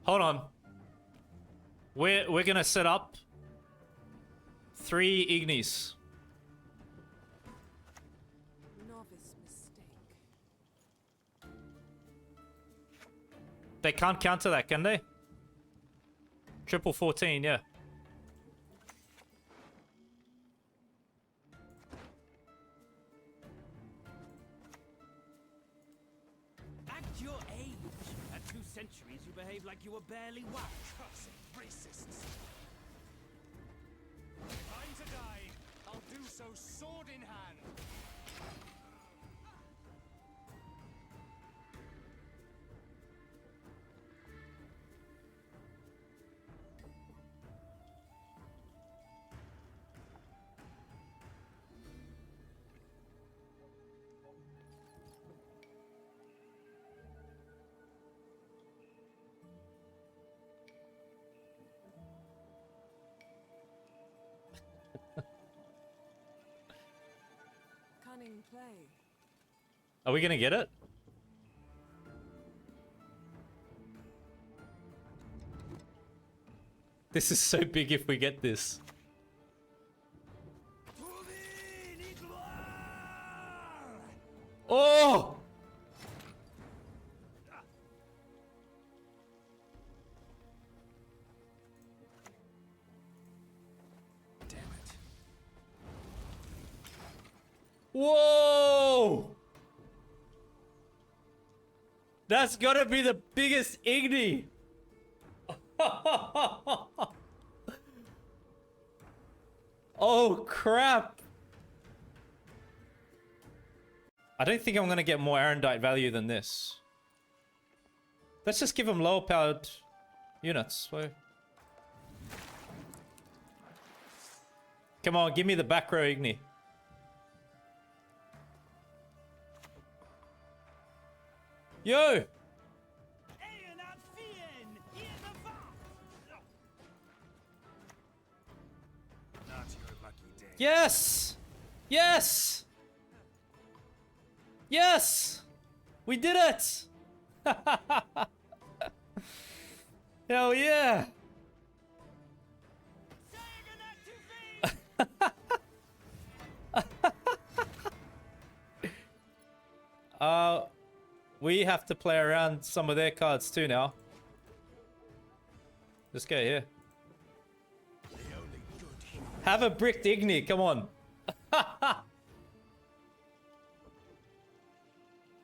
Hold on. We're gonna set up 3 Ignis. Novice mistake. They can't counter that, can they? Triple 14, yeah. Act your age. At 2 centuries, you behave like you were barely one. Cursed racists. Time to die. I'll do so sword in hand. Cunning play. Are we gonna get it? This is so big if we get this. Oh! Damn it. Whoa! That's gotta be the biggest Igni! Oh crap! I don't think I'm gonna get more Arendite value than this. Let's just give him lower powered units. So... Come on, give me the back row Igni. Yo! Yes! Yes! Yes! We did it! Hell yeah! We have to play around some of their cards too now. Let's go here. Have a bricked Igni, come on.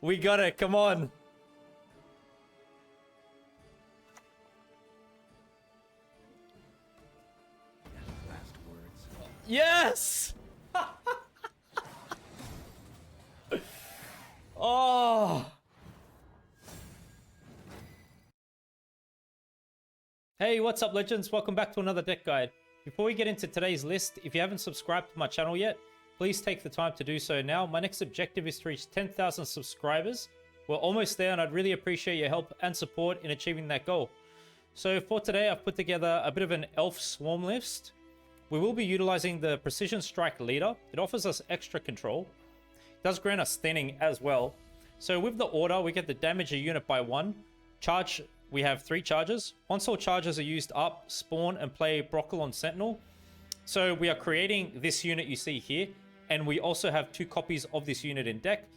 We got it, come on. Yes! Oh! Hey, what's up, legends? Welcome back to another deck guide. Before we get into today's list, if you haven't subscribed to my channel yet, please take the time to do so now. My next objective is to reach 10,000 subscribers. We're almost there, and I'd really appreciate your help and support in achieving that goal. So for today, I've put together a bit of an elf swarm list. We will be utilizing the Precision Strike Leader. It offers us extra control. It does grant us thinning as well. So with the order, we get the damage a unit by 1. Charge, we have 3 charges. Once all charges are used up, spawn and play Brockle on Sentinel. So we are creating this unit you see here, and we also have 2 copies of this unit in deck.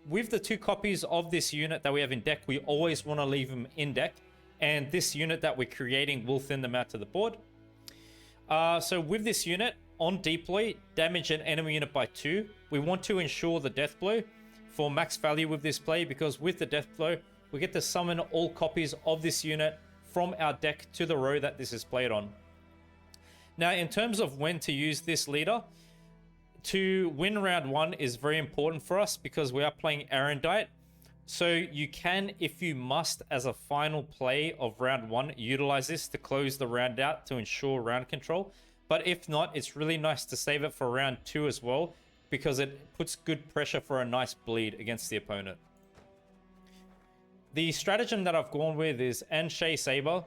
With the 2 copies of this unit that we have in deck, we always want to leave them in deck, and this unit that we're creating will thin them out to the board. So with this unit, on deploy, damage an enemy unit by 2. We want to ensure the death blow for max value with this play, because with the death blow, we get to summon all copies of this unit from our deck to the row that this is played on. Now, in terms of when to use this leader, to win round 1 is very important for us because we are playing Arendite. So you can, if you must, as a final play of round 1, utilize this to close the round out to ensure round control. But if not, it's really nice to save it for round 2 as well, because it puts good pressure for a nice bleed against the opponent. The stratagem that I've gone with is Anshay Saber.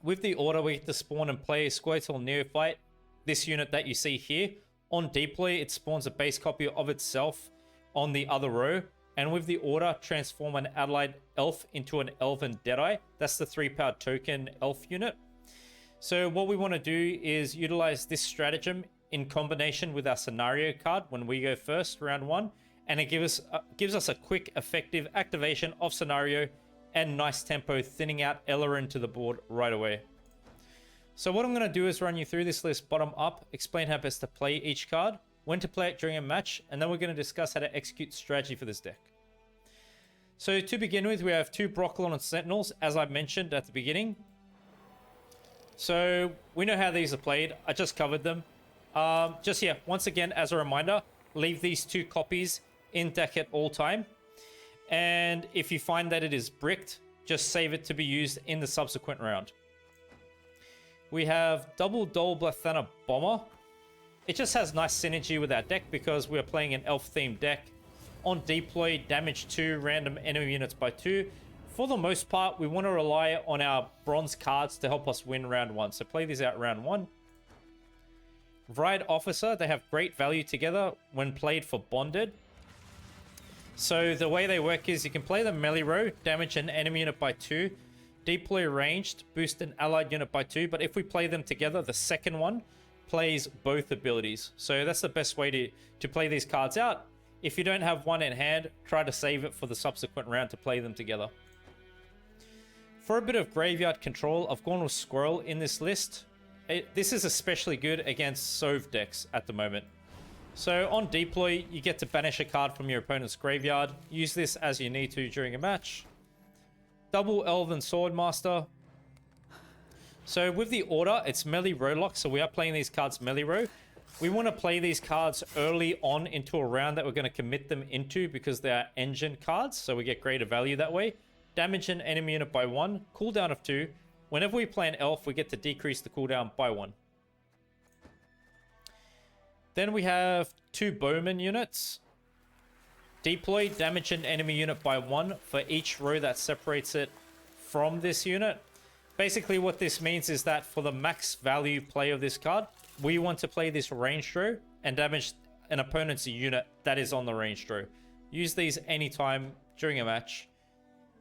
With the order, we get to spawn and play Scoia'tael Neophyte, this unit that you see here. On deploy, it spawns a base copy of itself on the other row. And with the order, transform an allied elf into an elven Deadeye. That's the 3-power token elf unit. So what we want to do is utilize this stratagem in combination with our scenario card when we go first, round 1. And it gives us a quick, effective activation of scenario and nice tempo, thinning out Ellerin to the board right away. So what I'm going to do is run you through this list bottom up, explain how best to play each card, when to play it during a match, and then we're going to discuss how to execute strategy for this deck. So to begin with, we have 2 Broccolon and Sentinels, as I mentioned at the beginning. So we know how these are played. I just covered them. Once again, as a reminder, leave these 2 copies in deck at all time. And if you find that it is bricked, just save it to be used in the subsequent round. We have double Dol Blathana Bomber. It just has nice synergy with our deck because we're playing an elf-themed deck. On deploy, damage 2 random enemy units by 2. For the most part, we want to rely on our bronze cards to help us win round 1. So play these out round 1. Vride Officer, they have great value together when played for bonded. So the way they work is you can play the melee row, damage an enemy unit by 2. Deploy ranged, boost an allied unit by 2. But if we play them together, the second one plays both abilities. So that's the best way to play these cards out. If you don't have one in hand, try to save it for the subsequent round to play them together. For a bit of graveyard control, I've gone with Squirrel in this list. This is especially good against Sove decks at the moment. So on deploy, you get to banish a card from your opponent's graveyard. Use this as you need to during a match. Double Elven Swordmaster. So with the order, it's melee row lock, so we are playing these cards melee row. We want to play these cards early on into a round that we're going to commit them into because they are engine cards, so we get greater value that way. Damage an enemy unit by 1, cooldown of 2. Whenever we play an elf, we get to decrease the cooldown by 1. Then we have 2 Bowman units. Deploy, damage an enemy unit by 1 for each row that separates it from this unit. Basically what this means is that for the max value play of this card, we want to play this ranged row and damage an opponent's unit that is on the ranged row. Use these anytime during a match.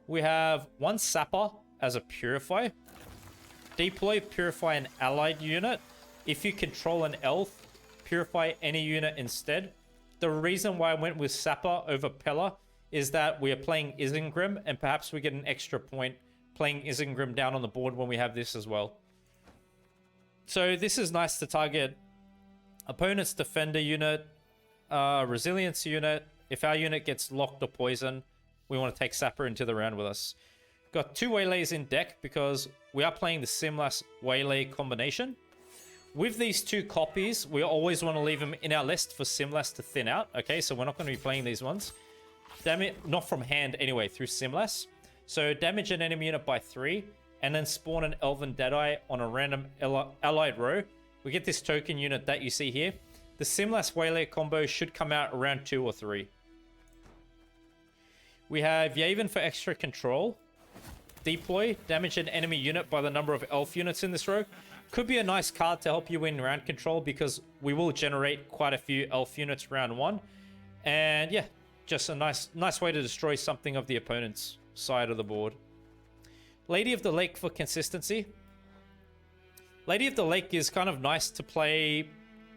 We have 1 Sapper as a Purify. Deploy, purify an allied unit. If you control an elf, purify any unit instead. The reason why I went with Sapper over Pella is that we are playing Isengrim, and perhaps we get an extra point playing Isengrim down on the board when we have this as well. So this is nice to target opponent's defender unit, resilience unit. If our unit gets locked or poisoned, we want to take Sapper into the round with us. Got 2 Waylays in deck because we are playing the Simlas Waylay combination. With these 2 copies, we always want to leave them in our list for Simlas to thin out. Okay, so we're not going to be playing these ones. Not from hand anyway, through Simlas. So damage an enemy unit by 3, and then spawn an Elven Deadeye on a random allied row. We get this token unit that you see here. The Simlas Waylay combo should come out around 2 or 3. We have Yaven for extra control. Deploy, damage an enemy unit by the number of elf units in this row. Could be a nice card to help you win round control because we will generate quite a few elf units round 1. And yeah, just a nice way to destroy something of the opponent's side of the board. Lady of the Lake for consistency. Lady of the Lake is kind of nice to play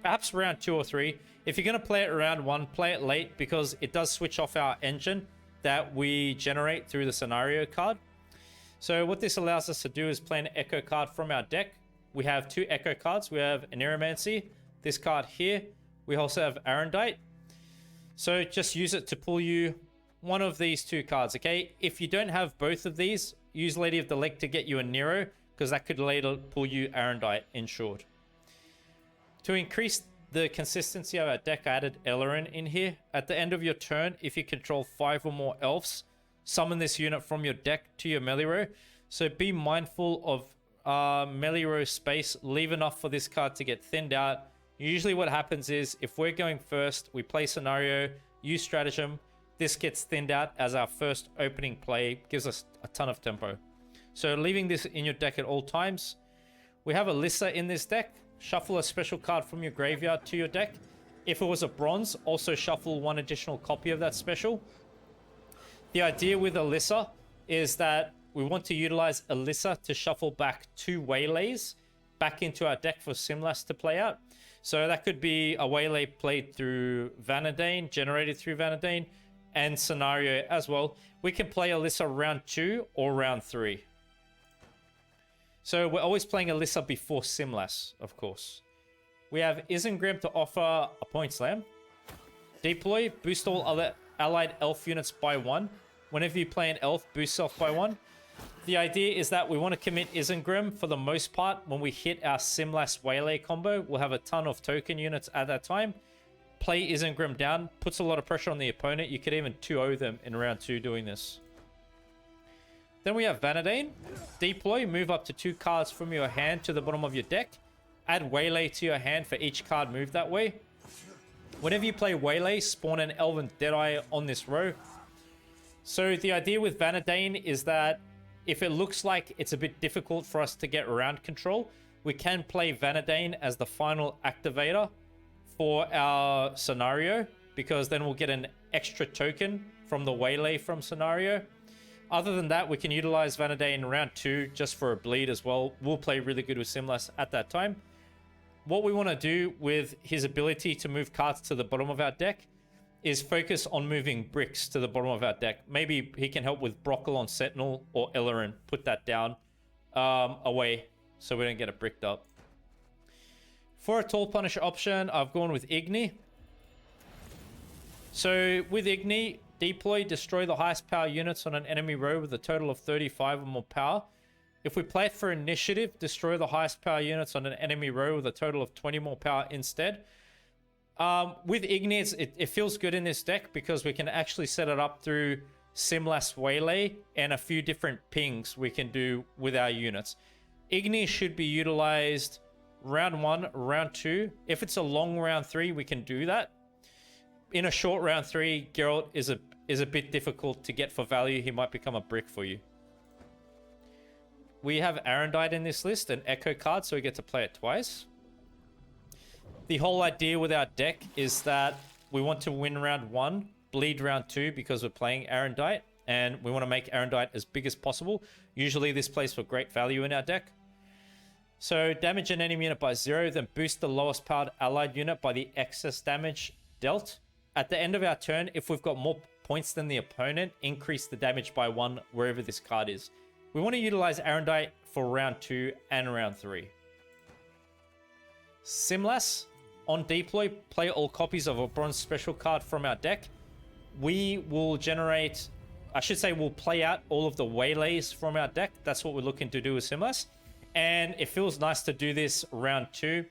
perhaps round 2 or 3. If you're going to play it round 1, play it late because it does switch off our engine that we generate through the scenario card. So what this allows us to do is play an Echo card from our deck. We have 2 Echo cards. We have Aneromancy, this card here. We also have Arendite. So just use it to pull you one of these 2 cards, okay? If you don't have both of these, use Lady of the Lake to get you a Nero, because that could later pull you Arendite in short. To increase the consistency of our deck, I added Ellerin in here. At the end of your turn, if you control 5 or more elves, summon this unit from your deck to your melee row. So be mindful of melee row space. Leave enough for this card to get thinned out. Usually what happens is if we're going first, we play scenario, use stratagem. This gets thinned out as our first opening play, gives us a ton of tempo. So leaving this in your deck at all times. We have Alyssa in this deck. Shuffle a special card from your graveyard to your deck. If it was a bronze, also shuffle 1 additional copy of that special. The idea with Alyssa is that we want to utilize Alyssa to shuffle back 2 Waylays back into our deck for Simlas to play out. So that could be a Waylay played through Vanadane, generated through Vanadane, and Scenario as well. We can play Alyssa round 2 or round 3. So we're always playing Alyssa before Simlas, of course. We have Isengrim to offer a point slam. Deploy, boost all other allied elf units by 1. Whenever you play an elf, boost self by 1. The idea is that we want to commit Isengrim for the most part. When we hit our Simlas Waylay combo, we'll have a ton of token units at that time. Play Isengrim down, puts a lot of pressure on the opponent. You could even 2-0 them in round 2 doing this. Then we have Vanadane. Deploy, move up to 2 cards from your hand to the bottom of your deck. Add Waylay to your hand for each card moved that way. Whenever you play Waylay, spawn an Elven Deadeye on this row. So the idea with Vanadane is that if it looks like it's a bit difficult for us to get around control, we can play Vanadane as the final activator for our Scenario, because then we'll get an extra token from the Waylay from Scenario. Other than that, we can utilize Vanadane in round 2 just for a bleed as well. We'll play really good with Simlas at that time. What we want to do with his ability to move cards to the bottom of our deck is focus on moving bricks to the bottom of our deck. Maybe he can help with Brockle on Sentinel or Ellerin. Put that down away so we don't get it bricked up. For a Tall Punisher option, I've gone with Igni. So with Igni, deploy, destroy the highest power units on an enemy row with a total of 35 or more power. If we play it for initiative, destroy the highest power units on an enemy row with a total of 20 more power instead. With Igni, it feels good in this deck because we can actually set it up through Simlas Waylay and a few different pings we can do with our units. Igni should be utilized round 1, round 2. If it's a long round 3, we can do that. In a short round 3, Geralt is a bit difficult to get for value. He might become a brick for you. We have Arendite in this list, an Echo card, so we get to play it twice. The whole idea with our deck is that we want to win round 1, bleed round 2 because we're playing Arendite, and we want to make Arendite as big as possible. Usually this plays for great value in our deck. So damage an enemy unit by 0, then boost the lowest powered allied unit by the excess damage dealt. At the end of our turn, if we've got more points than the opponent, increase the damage by 1 wherever this card is. We want to utilize Arendite for round 2 and round 3. Simlas. On deploy, play all copies of a bronze special card from our deck. We will generate, we'll play out all of the Waylays from our deck. That's what we're looking to do with Simlas. And it feels nice to do this round 2.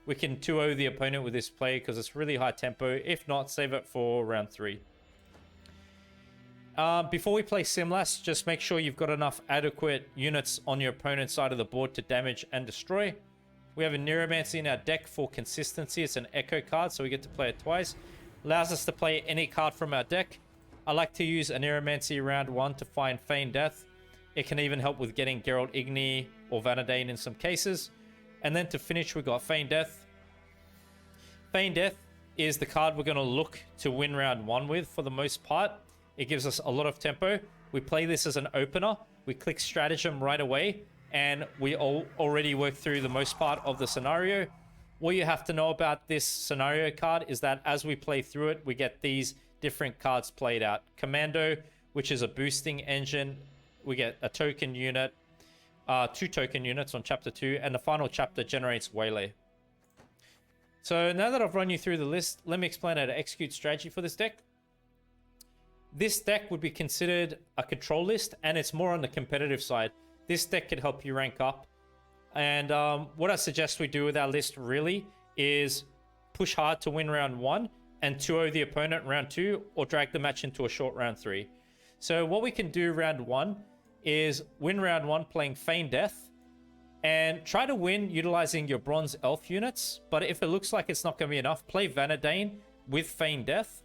We can 2-0 the opponent with this play because it's really high tempo. If not, save it for round 3. Before we play Simlas, just make sure you've got enough adequate units on your opponent's side of the board to damage and destroy. We have a Neuromancy in our deck for consistency. It's an Echo card, so we get to play it twice. Allows us to play any card from our deck. I like to use a Neuromancy round 1 to find Feign Death. It can even help with getting Geralt, Igni, or Vanadane in some cases. And then to finish, we got Feign Death. Feign Death is the card we're going to look to win round 1 with for the most part. It gives us a lot of tempo. We play this as an opener. We click Stratagem right away. And we already worked through the most part of the scenario. What you have to know about this scenario card is that as we play through it, we get these different cards played out. Commando, which is a boosting engine. We get a token unit, 2 token units on chapter 2, and the final chapter generates Waylay. So now that I've run you through the list, let me explain how to execute strategy for this deck. This deck would be considered a control list, and it's more on the competitive side. This deck could help you rank up. And what I suggest we do with our list really is push hard to win round 1 and 2-0 the opponent round 2, or drag the match into a short round 3. So what we can do round 1 is win round 1 playing Feign Death and try to win utilizing your bronze elf units. But if it looks like it's not going to be enough, play Vanadane with Feign Death.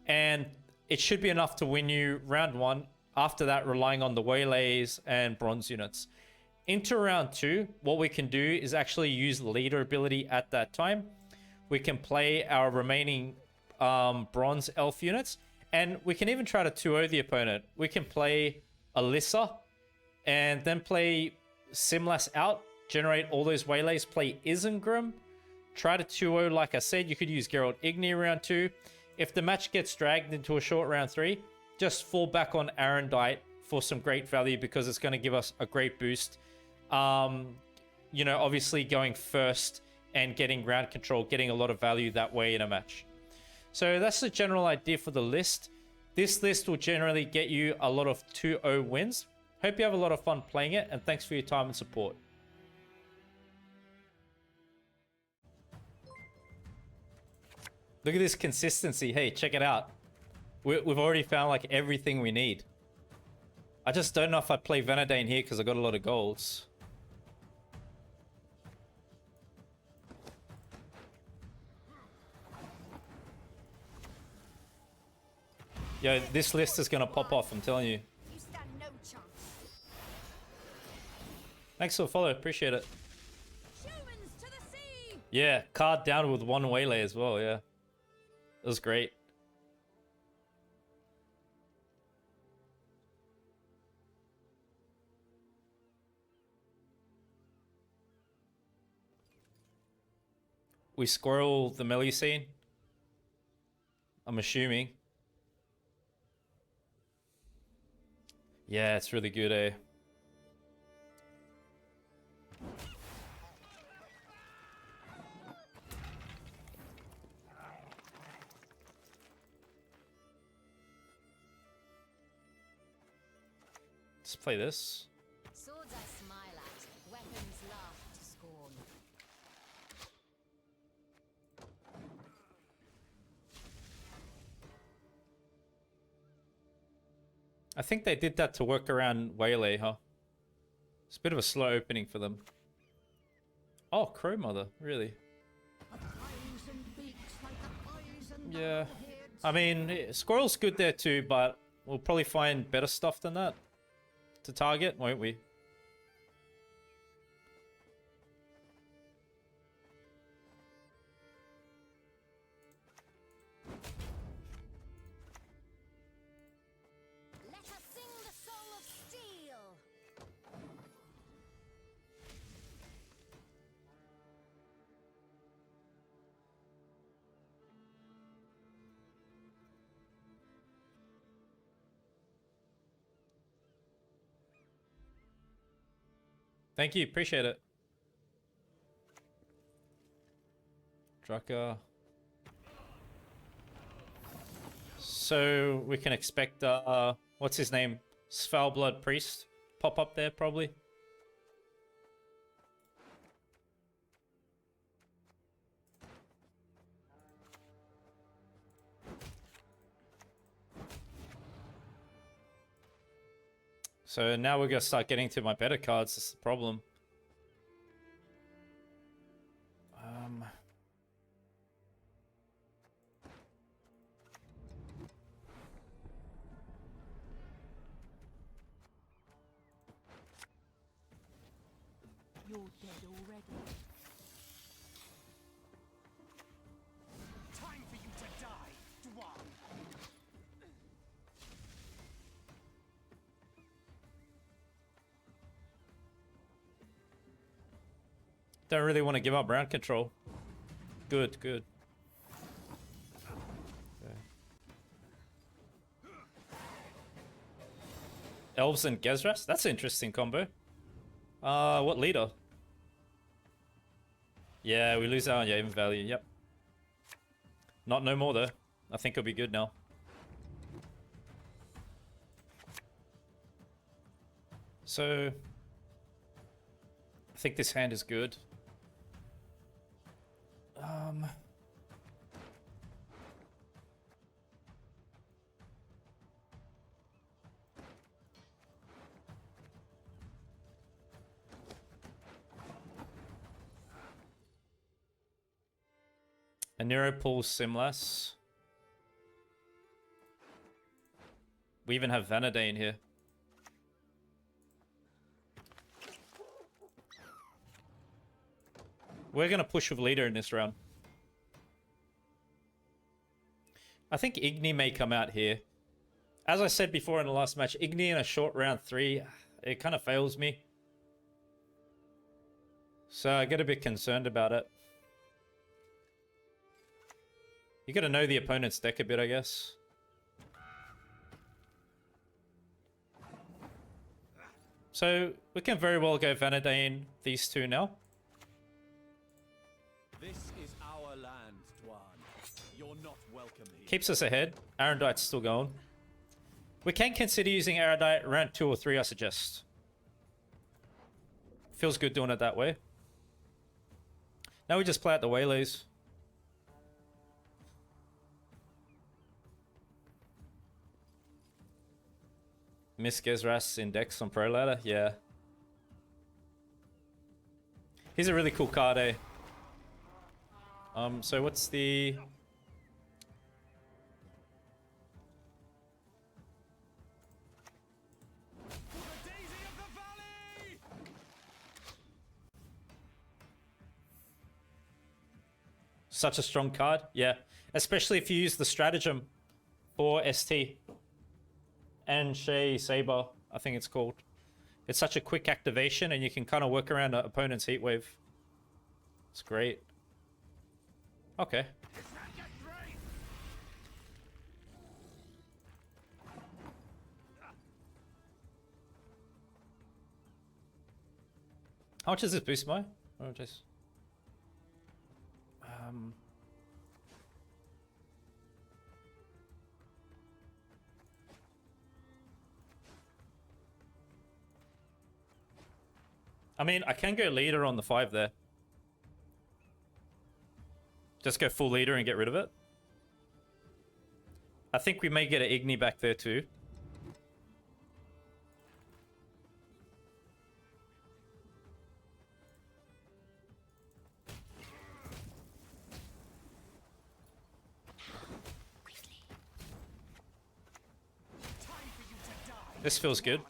And it should be enough to win you round 1. After that, relying on the Waylays and bronze units. Into round 2, what we can do is actually use leader ability at that time. We can play our remaining bronze elf units, And we can even try to 2-0 the opponent. We can play Alyssa and then play Simlas out, generate all those Waylays, play Isengrim, try to 2-0 like I said. You could use Geralt Igni round 2. If the match gets dragged into a short round 3, just fall back on Arendite for some great value because it's going to give us a great boost. You know, obviously going first and getting ground control, getting a lot of value that way in a match. So that's the general idea for the list. This list will generally get you a lot of 2-0 wins. Hope you have a lot of fun playing it, and thanks for your time and support. Look at this consistency. Hey, check it out. We've already found like everything we need. I just don't know if I play Vanadane here because I got a lot of golds. Yo, this list is gonna pop off, I'm telling you. You stand no chance. Thanks for the follow, appreciate it. Humans to the sea. Yeah, card down with 1 Waylay as well, yeah. It was great. We squirrel the melee scene. I'm assuming. Yeah, it's really good, eh? Let's play this. Swords I smile at, weapons laugh to scorn. I think they did that to work around Waylay, huh? It's a bit of a slow opening for them. Oh, Crow Mother, really? Yeah. I mean, Squirrel's good there too, but we'll probably find better stuff than that to target, won't we? Let us sing the song of steel. Thank you, appreciate it. Drucker. So we can expect what's his name? Svalblood Priest pop up there probably. So now we're gonna start getting to my better cards. That's the problem. You're dead already. Time for you to die, Dwarf. Don't really want to give up round control. Good, good. Okay. Elves and Gezras? That's an interesting combo. What leader? Yeah, we lose our aim value, yep. Not no more though. I think it'll be good now. So I think this hand is good. A Nero pulls Simlas. We even have Vanadane here. We're gonna push with leader in this round. I think Igni may come out here. As I said before in the last match, Igni in a short round 3, it kind of fails me. So I get a bit concerned about it. You gotta know the opponent's deck a bit, I guess. So we can very well go Vanadane these two now. This is our land, Dwan. You're not welcome here. Keeps us ahead. Arendite's still going. We can consider using Arendite round 2 or 3, I suggest. Feels good doing it that way. Now we just play out the Waylays. Miss Gezras index on Pro Ladder, yeah. He's a really cool card, eh? So what's the... Such a strong card, yeah. Especially if you use the stratagem for ST. And Shay Saber, I think it's called. It's such a quick activation and you can kind of work around an opponent's heat wave. It's great. Okay. How much does this boost my? Oh, just... I mean, I can go leader on the 5 there. Just go full leader and get rid of it. I think we may get an Igni back there too. This feels good.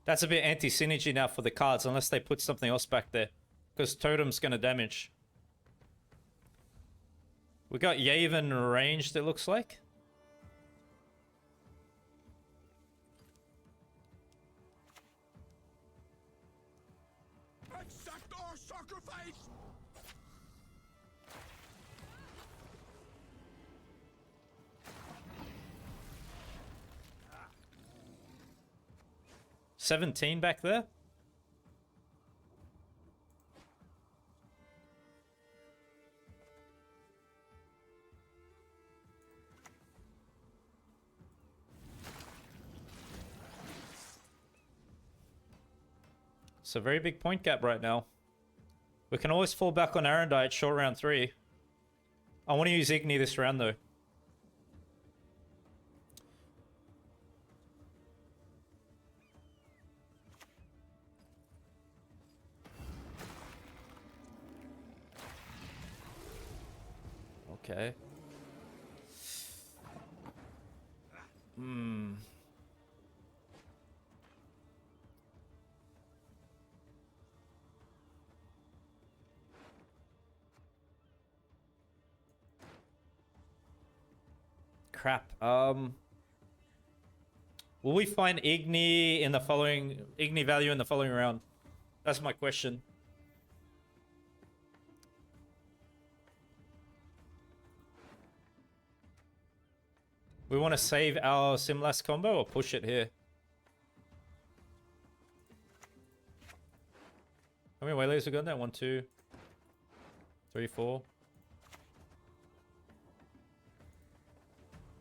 That's a bit anti-synergy now for the cards, unless they put something else back there. Because Totem's going to damage. We got Yaven ranged, it looks like. Accept our sacrifice! $17 back there. It's a very big point gap right now. We can always fall back on Arendite short round 3. I want to use Igni this round though. Okay. Crap. Will we find Igni in the following Igni value in the following round? That's my question. We want to save our Simlas combo or push it here? How many Waylays we got there? 1, 2, 3, 4.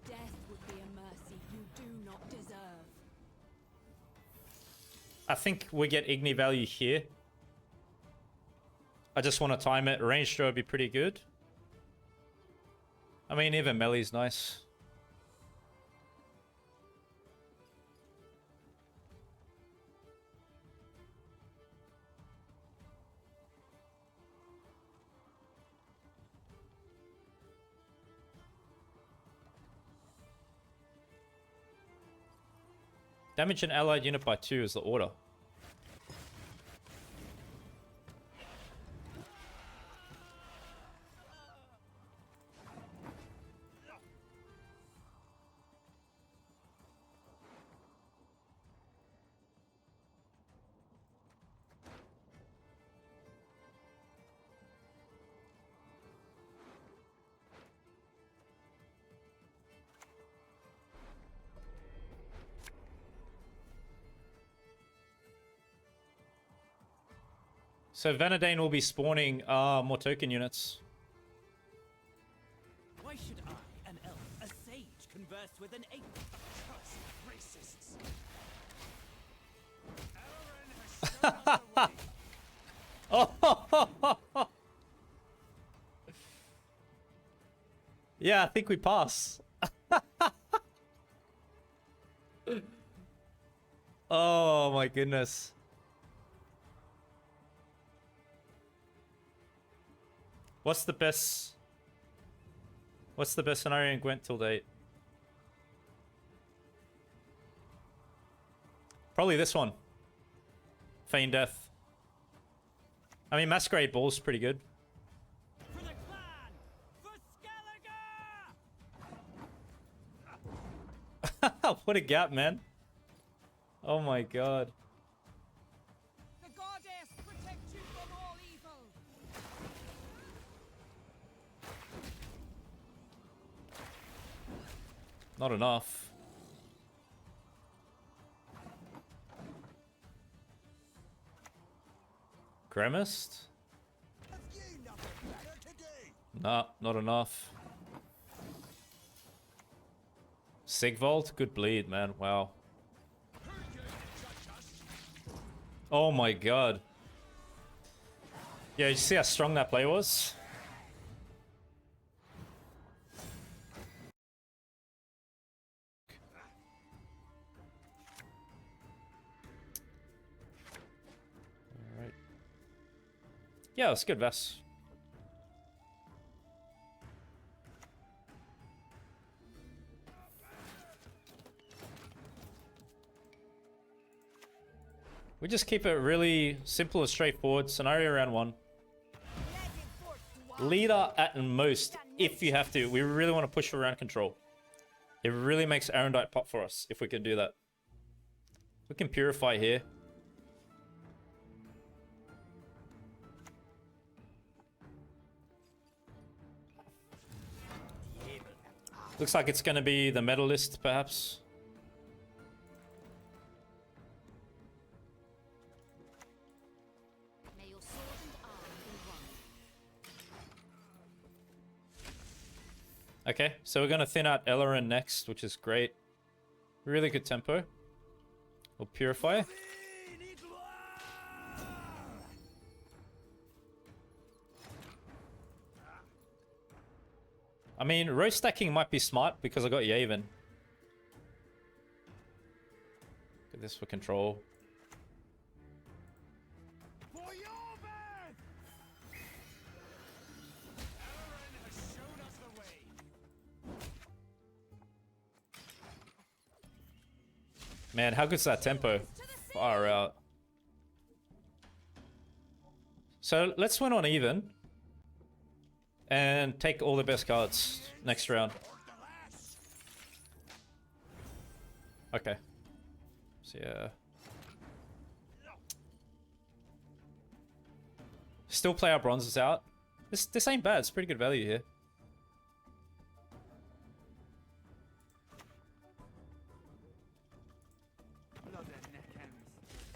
Death would be a mercy you do not deserve. I think we get Igni value here. I just want to time it. Range throw would be pretty good. I mean, even melee's nice. Damage an allied unit by 2 is the order. So Vanadane will be spawning more token units. Why should I, an elf, a sage, converse with an ape? Racists. Aaron has shown us the way. Yeah, I think we pass. Oh my goodness. What's the best scenario in Gwent till date? Probably this one. Feign Death. I mean, Masquerade Ball's pretty good. For the clan! For Skellige! What a gap, man. Oh my god. The goddess protect you from all evil. Not enough. Gremist? Nah, not enough. Sigvald? Good bleed, man. Wow. Oh my god. Yeah, you see how strong that play was? Alright. Yeah, it's good, Vess. We just keep it really simple and straightforward. Scenario round 1. Leader at most, if you have to. We really want to push for round control. It really makes Arendite pop for us, if we can do that. We can purify here. Looks like it's going to be the medalist, perhaps. May your sword and arm be one. Okay, so we're going to thin out Ellerin next, which is great. Really good tempo. We'll purify. I mean, roast stacking might be smart because I got Yavin. Get this for control. For your birth! Aaron has shown us the way. Man, how good's that tempo? Far out. So let's win on even. And take all the best cards next round. Okay. So yeah. Still play our bronzes out. This ain't bad. It's pretty good value here.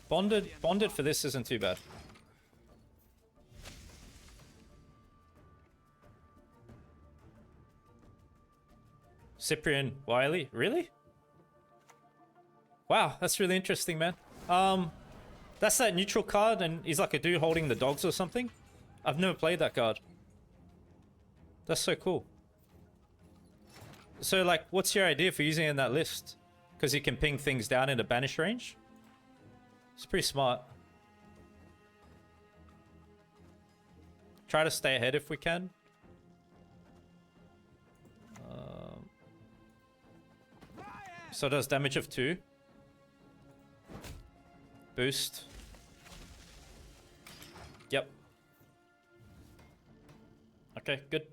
Bonded for this isn't too bad. Cyprian Waylay, really? Wow, that's really interesting, man. That's that neutral card, and he's like a dude holding the dogs or something. I've never played that card. That's so cool. So, like, what's your idea for using it in that list? Because you can ping things down into banish range. It's pretty smart. Try to stay ahead if we can. So it does damage of 2. Boost. Yep. Okay, good.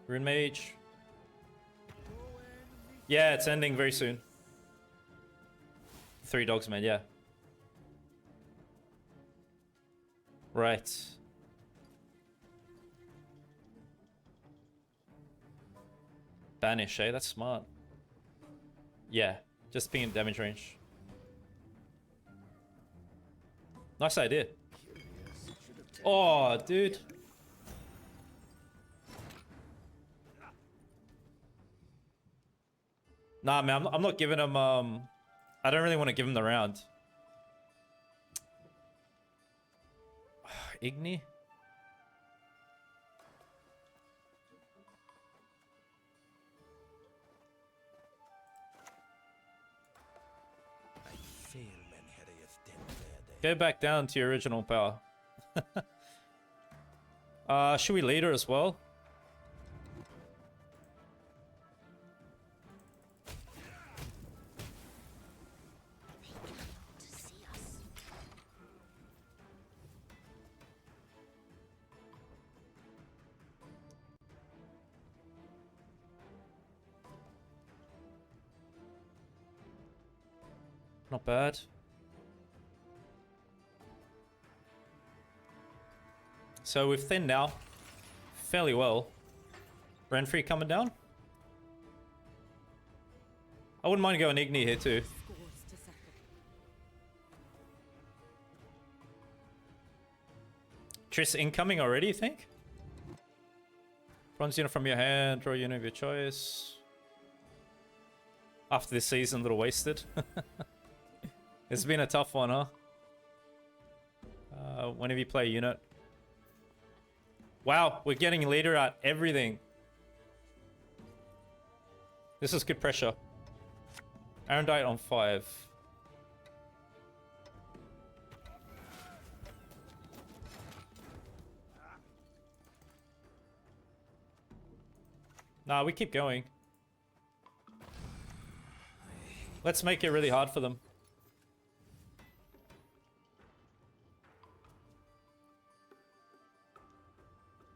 Rune Mage. Yeah, it's ending very soon. 3 dogs, man, yeah. Right. Banish, eh? That's smart. Yeah, just being in damage range. Nice idea. Oh, dude. Nah, man, I'm not giving him, I don't really want to give him the round. Igni? Go back down to your original power. Should we lead her as well? To see us. Not bad. So we've thinned now fairly well. Renfrey coming down. I wouldn't mind going Igni here too. Scores to settle. Triss incoming already, you think? Bronze unit from your hand, draw a unit of your choice. After this season, a little wasted. It's been a tough one, huh? Whenever you play a unit. Wow, we're getting leader at everything. This is good pressure. Arendite on 5. Nah, we keep going. Let's make it really hard for them.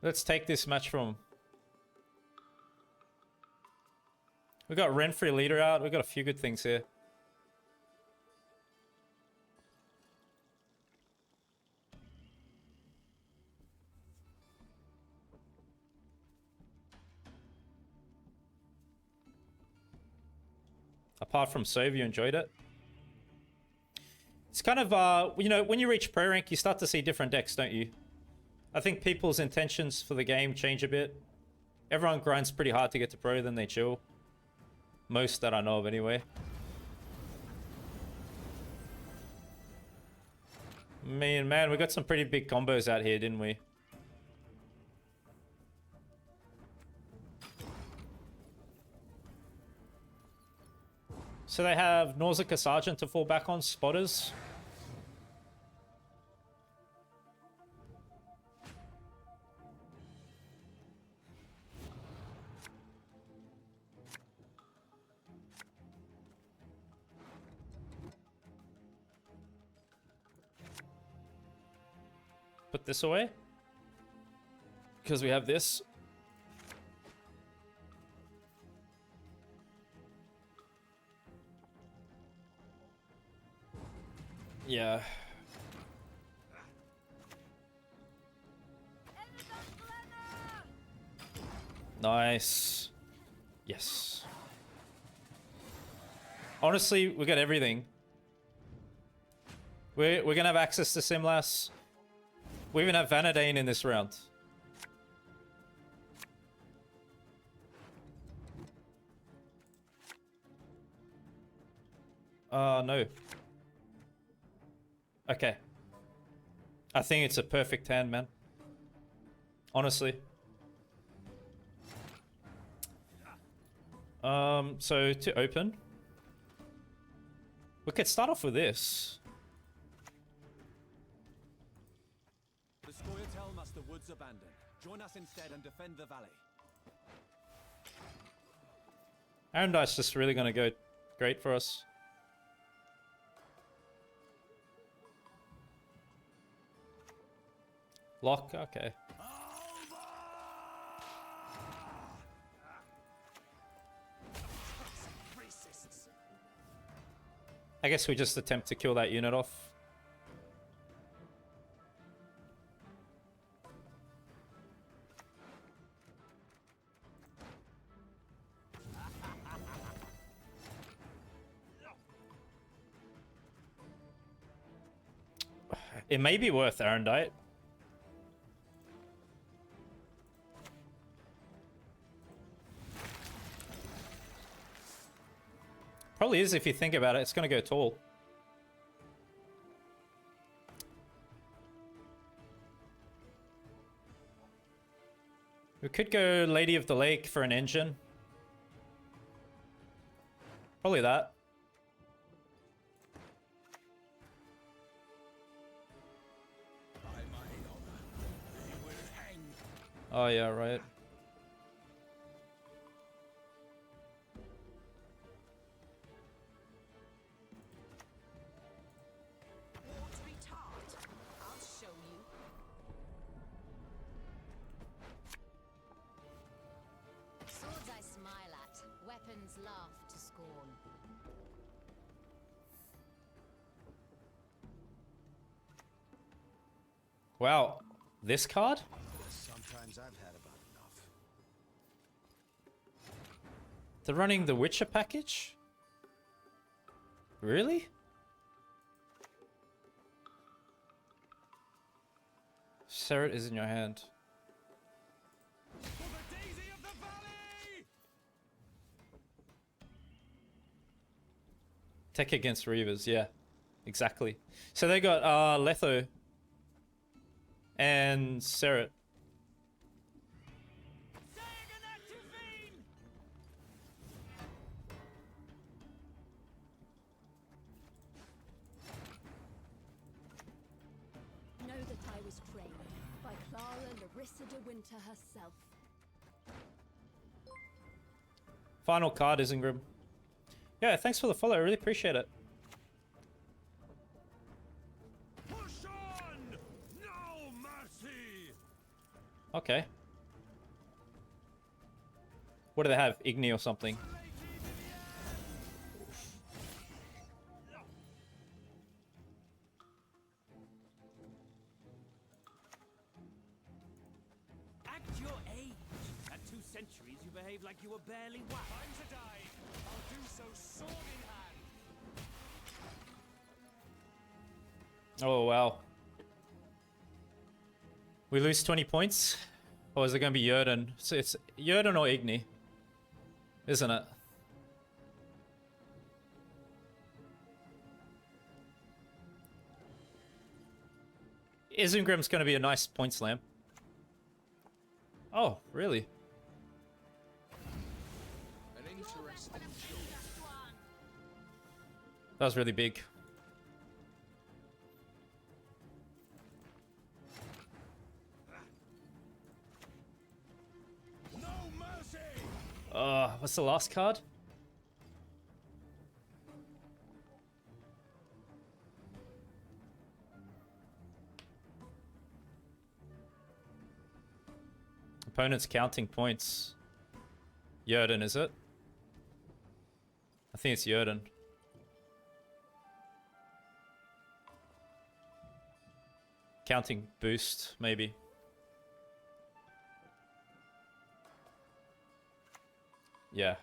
Let's take this match from them. We got Renfrey leader out. We got a few good things here. Apart from Sove, you enjoyed it. It's kind of, you know, when you reach pro rank, you start to see different decks, don't you? I think people's intentions for the game change a bit. Everyone grinds pretty hard to get to pro, then they chill. Most that I know of, anyway. Man, we got some pretty big combos out here, didn't we? So they have Nausicaa Sergeant to fall back on, spotters. Put this away. Because we have this. Yeah. Nice. Yes. Honestly, we got everything. We're gonna have access to Simlas. We even have Vanadane in this round. No. Okay. I think it's a perfect hand, man. Honestly. So to open. We could start off with this. The Scoia'tael must the woods abandon. Join us instead and defend the valley. Arendite's just really gonna go great for us. Lock, okay. I guess we just attempt to kill that unit off. It may be worth Arendite. Probably is if you think about it. It's going to go tall. We could go Lady of the Lake for an engine. Probably that. Oh yeah, right. Watery tart. I'll show you. Swords I smile at, weapons laugh to scorn. Wow, this card? Sometimes I've had about enough. They're running the Witcher package? Really? Serret is in your hand. For the daisy of the valley! Tech against Reavers, yeah. Exactly. So they got Letho and Serret. Know that I was trained by Clara Larissa de Winter herself. Final card, Isengrim. Yeah, thanks for the follow. I really appreciate it. Push on! No mercy! Okay. What do they have? Igni or something? Act your age. At 2 centuries, you behave like you were barely whacked. Time to die. I'll do so sword in hand. Oh, wow. We lose 20 points? Or is it going to be Jörden? So it's Jörden or Igni, isn't it? Isengrim's going to be a nice point slam. Oh, really? An interesting choice. That was really big. No mercy! What's the last card? Opponent's counting points. Jörden, is it? I think it's Jörden. Counting boost, maybe. Yeah.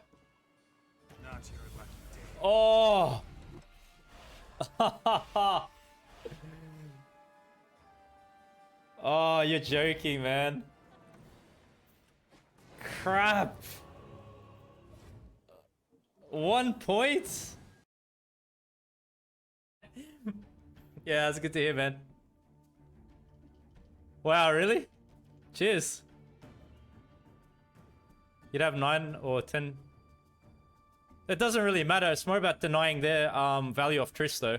Not your lucky day. Oh! Oh, you're joking, man. Crap. 1 point? Yeah, that's good to hear, man. Wow, really? Cheers. You'd have 9 or 10. It doesn't really matter. It's more about denying their value of Triss, though.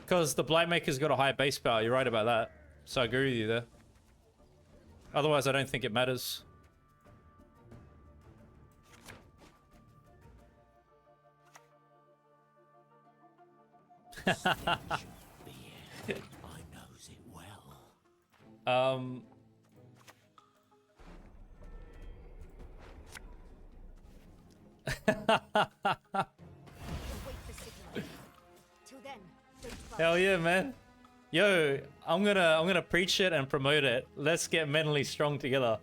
Because the Blightmaker's got a high base power. You're right about that. So I agree with you there. Otherwise, I don't think it matters. I knows it well. Wait for signal. Till then, don't budge. Hell yeah, man. Yo, I'm gonna preach it and promote it. Let's get mentally strong together.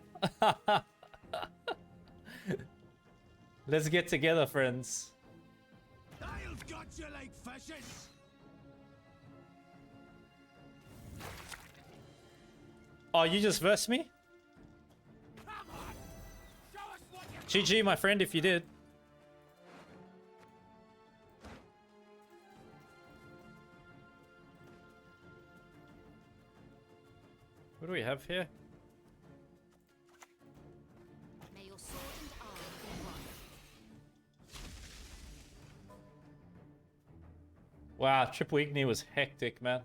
Let's get together, friends. I'll gut you like fishes! Oh, you just versed me? GG, my friend, if you did. What do we have here? May your sword and arm be one. Wow, triple Igni was hectic, man.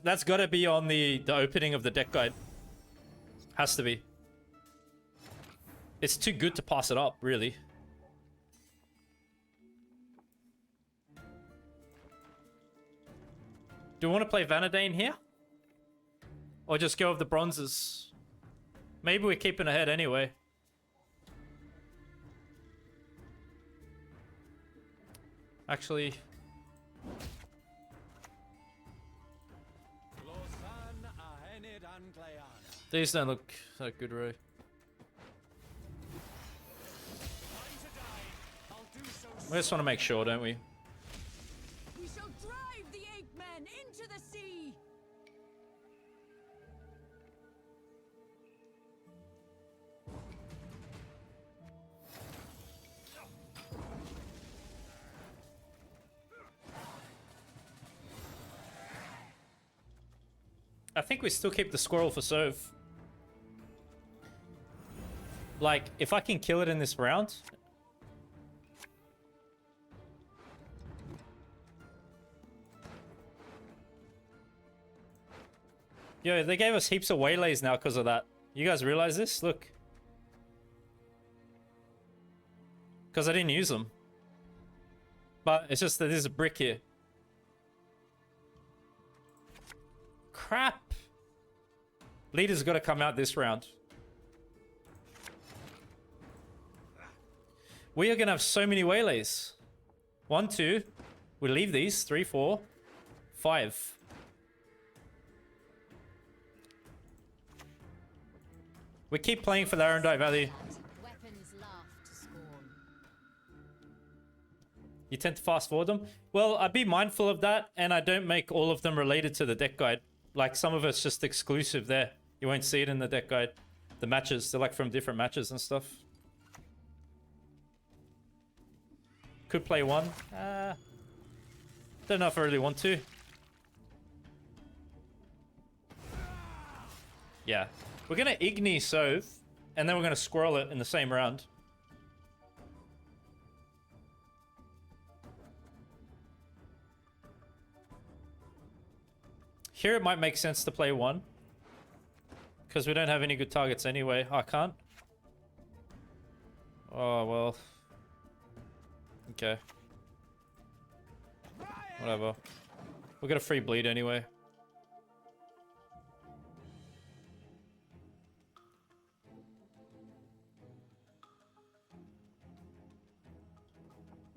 That's got to be on the opening of the deck guide. Has to be. It's too good to pass it up, really. Do we want to play Vanadane here? Or just go with the bronzes? Maybe we're keeping ahead anyway. Actually... These don't look that good, Ray. We just want to make sure, don't we? We shall drive the ape men into the sea. I think we still keep the squirrel for Sove. Like, if I can kill it in this round... Yo, they gave us heaps of waylays now because of that. You guys realize this? Look. Because I didn't use them. But it's just that there's a brick here. Crap. Leader's got to come out this round. We are going to have so many waylays. 1, 2. We leave these. 3, 4, 5. We keep playing for the Arendite Valley. Weapons laugh to scorn. You tend to fast forward them. Well, I'd be mindful of that, and I don't make all of them related to the deck guide. Like, some of it's just exclusive there. You won't see it in the deck guide. The matches, they're like from different matches and stuff. Could play one. Don't know if I really want to. Yeah. We're going to Igni Sove, and then we're going to squirrel it in the same round. Here it might make sense to play one. Because we don't have any good targets anyway. Oh, I can't? Oh, well. Okay. Whatever. We'll get a free bleed anyway.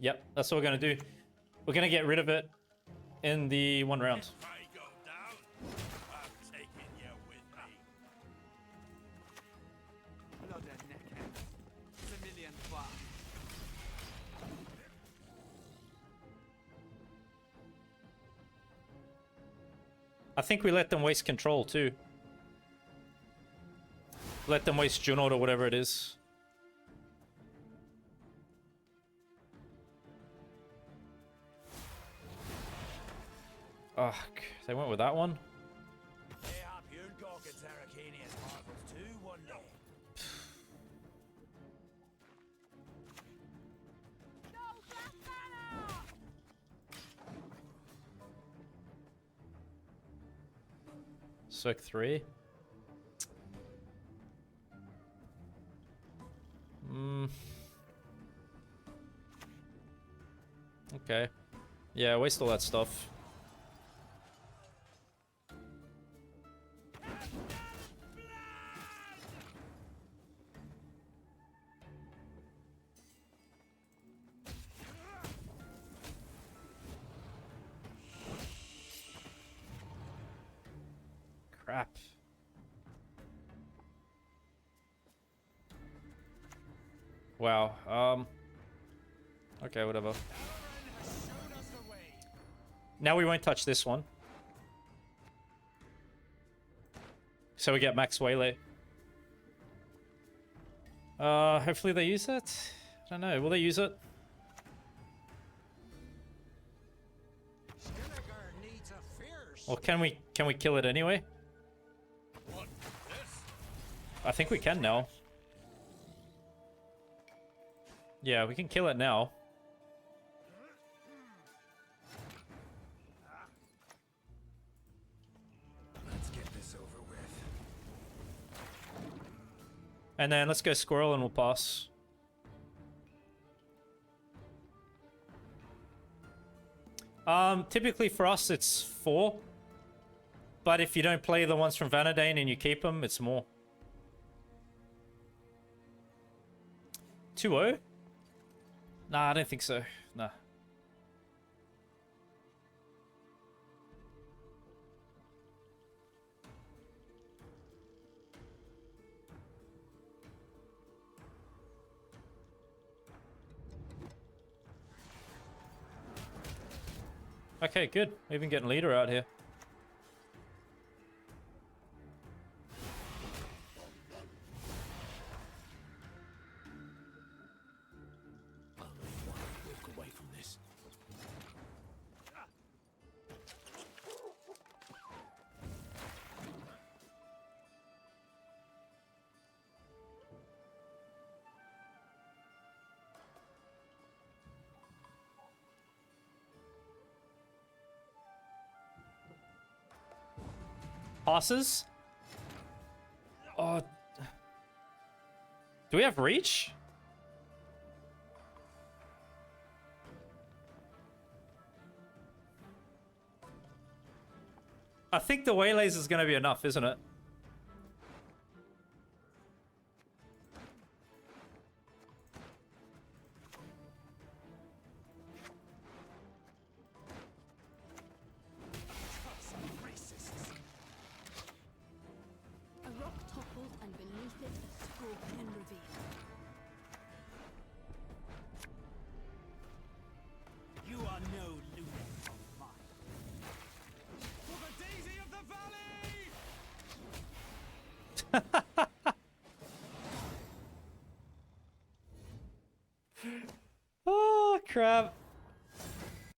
Yep, that's what we're going to do. We're going to get rid of it in the one round. If I go down, I'm taking you with me. Blood and neckhead. It's a million bar. I think we let them waste control too. Let them waste Junod or whatever it is. Ugh, they went with that one. No black banner! Circ 3. Okay. Yeah, waste all that stuff. Crap. Wow. Okay, whatever. Now we won't touch this one. So we get max Waylay. Hopefully they use it. I don't know. Will they use it? Skellige needs a fierce. Or can we kill it anyway? What? This? I think we can now. Yeah, we can kill it now. Let's get this over with. And then let's go squirrel and we'll pass. Typically for us it's 4. But if you don't play the ones from Vanadane and you keep them, it's more. 2-0? Nah, I don't think so. Nah. Okay, good. We're even getting leader out here. Walk away from this. Passes? Oh. Do we have reach? I think the Waylays is going to be enough, isn't it? A rock toppled and beneath it a scorpion revealed. You are no lunatic of mine. For the daisy of the valley! Oh, crap.